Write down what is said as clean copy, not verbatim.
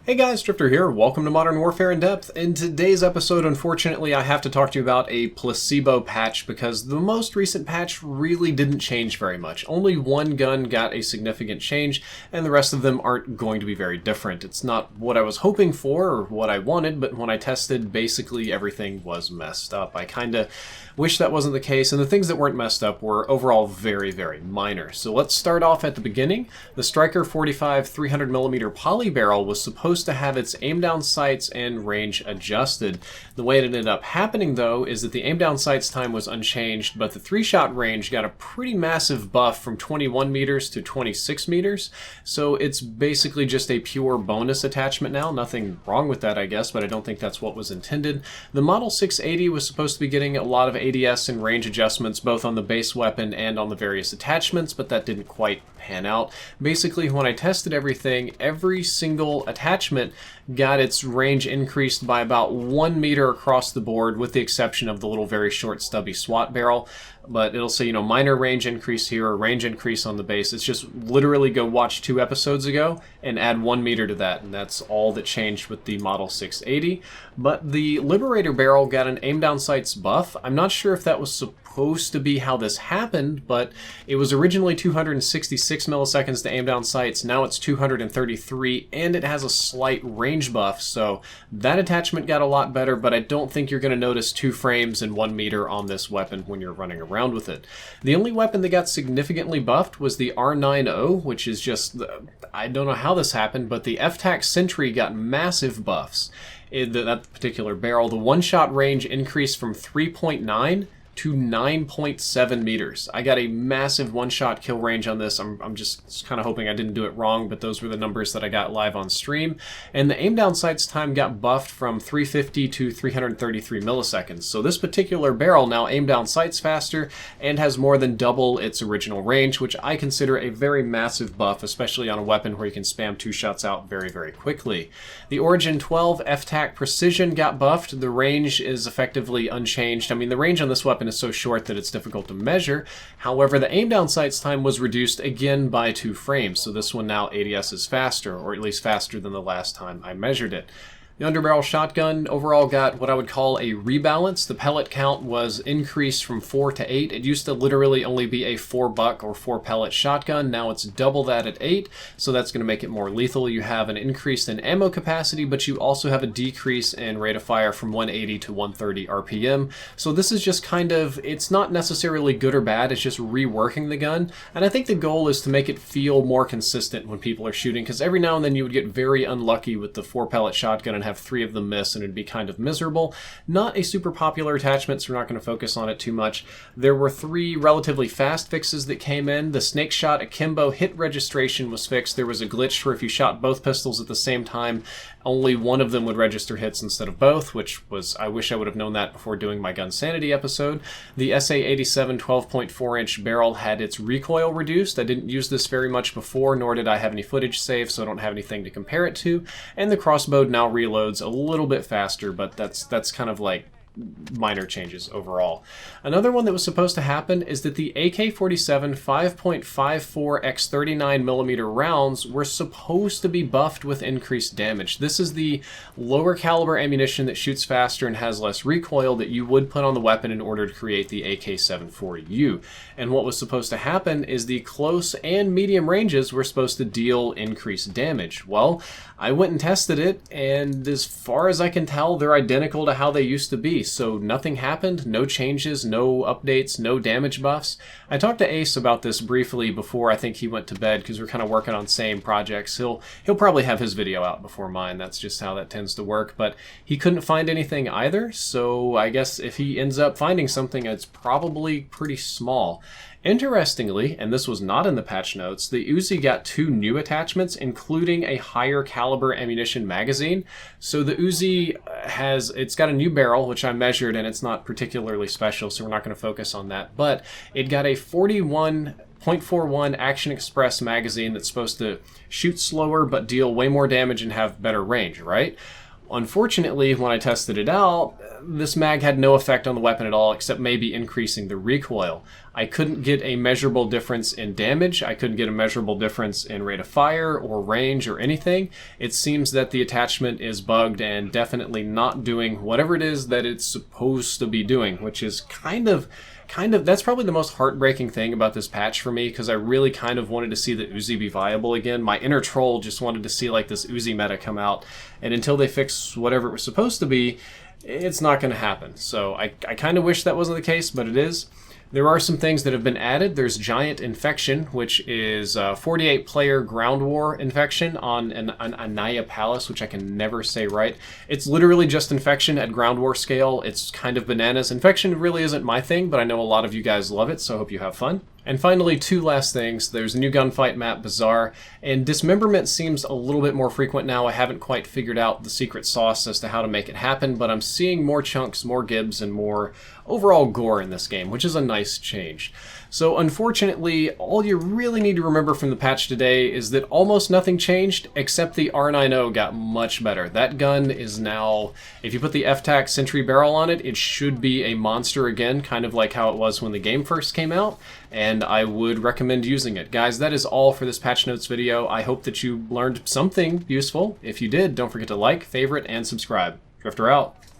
Hey guys, Drifter here. Welcome to Modern Warfare in Depth. In today's episode, unfortunately, I have to talk to you about a Placebo patch because the most recent patch really didn't change very much. Only one gun got a significant change, and the rest of them aren't going to be very different. It's not what I was hoping for or what I wanted, but when I tested, basically everything was messed up. I kinda wish that wasn't the case, and the things that weren't messed up were overall very, very minor. So let's start off at the beginning. The Stryker 45 300mm poly barrel was supposed to have its aim down sights and range adjusted. The way it ended up happening though is that the aim down sights time was unchanged, but the 3-shot range got a pretty massive buff from 21 meters to 26 meters. So it's basically just a pure bonus attachment now. Nothing wrong with that, I guess, but I don't think that's what was intended. The Model 680 was supposed to be getting a lot of ADS and range adjustments both on the base weapon and on the various attachments, but that didn't quite pan out. Basically, when I tested everything, every single attachment got its range increased by about 1 meter across the board, with the exception of the little very short stubby SWAT barrel. But it'll say, minor range increase here or range increase on the base. It's just literally go watch 2 episodes ago and add 1 meter to that, and that's all that changed with the Model 680. But the Liberator Barrel got an aim down sights buff. I'm not sure if that was supposed to be how this happened, but it was originally 266 milliseconds to aim down sights. Now it's 233, and it has a slight range buff, so that attachment got a lot better, but I don't think you're going to notice 2 frames and 1 meter on this weapon when you're running around with it. The only weapon that got significantly buffed was the R9O, which is just, I don't know how this happened, but the FTAC Sentry got massive buffs. That particular barrel, the one-shot range increased from 3.9 to 9.7 meters. I got a massive one-shot kill range on this. I'm just kind of hoping I didn't do it wrong, but those were the numbers that I got live on stream. And the aim down sights time got buffed from 350 to 333 milliseconds. So this particular barrel now aim down sights faster and has more than double its original range, which I consider a very massive buff, especially on a weapon where you can spam 2 shots out very, very quickly. The Origin 12 FTAC Precision got buffed. The range is effectively unchanged. I mean, the range on this weapon is so short that it's difficult to measure. However, the aim down sights time was reduced again by 2 frames, so this one now ADS is faster, or at least faster than the last time I measured it. The underbarrel shotgun overall got what I would call a rebalance. The pellet count was increased from 4 to 8. It used to literally only be a 4-buck or 4-pellet shotgun. Now it's double that at 8, so that's going to make it more lethal. You have an increase in ammo capacity, but you also have a decrease in rate of fire from 180 to 130 RPM. So this is just kind of, it's not necessarily good or bad, it's just reworking the gun. And I think the goal is to make it feel more consistent when people are shooting, because every now and then you would get very unlucky with the 4-pellet shotgun and have 3 of them miss, and it'd be kind of miserable. Not a super popular attachment, so we're not going to focus on it too much. There were 3 relatively fast fixes that came in. The snake shot akimbo hit registration was fixed. There was a glitch where if you shot both pistols at the same time, only one of them would register hits instead of both, which was, I wish I would have known that before doing my Gun Sanity episode. The SA87 12.4-inch barrel had its recoil reduced. I didn't use this very much before, nor did I have any footage saved, so I don't have anything to compare it to. And the crossbow now reloads a little bit faster, but that's kind of like minor changes overall. Another one that was supposed to happen is that the AK47 5.54 x 39mm rounds were supposed to be buffed with increased damage. This is the lower caliber ammunition that shoots faster and has less recoil that you would put on the weapon in order to create the AK74u. And what was supposed to happen is the close and medium ranges were supposed to deal increased damage. Well, I went and tested it, and as far as I can tell, they're identical to how they used to be. So nothing happened, no changes, no updates, no damage buffs. I talked to Ace about this briefly before I think he went to bed, because we're kind of working on same projects. He'll probably have his video out before mine. That's just how that tends to work. But he couldn't find anything either, so I guess if he ends up finding something, it's probably pretty small. Interestingly, and this was not in the patch notes, the Uzi got 2 new attachments, including a higher caliber ammunition magazine. So the Uzi it's got a new barrel, which I measured, and it's not particularly special, so we're not going to focus on that. But it got a 41.41 Action Express magazine that's supposed to shoot slower but deal way more damage and have better range, right? Unfortunately, when I tested it out, this mag had no effect on the weapon at all, except maybe increasing the recoil. I couldn't get a measurable difference in damage, I couldn't get a measurable difference in rate of fire or range or anything. It seems that the attachment is bugged and definitely not doing whatever it is that it's supposed to be doing, which is kind of that's probably the most heartbreaking thing about this patch for me, because I really kind of wanted to see the Uzi be viable again. My inner troll just wanted to see like this Uzi meta come out, and until they fix whatever it was supposed to be, it's not going to happen. So I kind of wish that wasn't the case, but it is. There are some things that have been added. There's Giant Infection, which is a 48-player ground war infection on an Anaya Palace, which I can never say right. It's literally just infection at ground war scale. It's kind of bananas. Infection really isn't my thing, but I know a lot of you guys love it, so I hope you have fun. And finally, two last things. There's a new gunfight map, Bazaar, and dismemberment seems a little bit more frequent now. I haven't quite figured out the secret sauce as to how to make it happen, but I'm seeing more chunks, more gibs, and more overall gore in this game, which is a nice change. So unfortunately, all you really need to remember from the patch today is that almost nothing changed, except the R9O got much better. That gun is now, if you put the FTAC Sentry Barrel on it, it should be a monster again, kind of like how it was when the game first came out, and I would recommend using it. Guys, that is all for this patch notes video. I hope that you learned something useful. If you did, don't forget to like, favorite, and subscribe. Drifter out.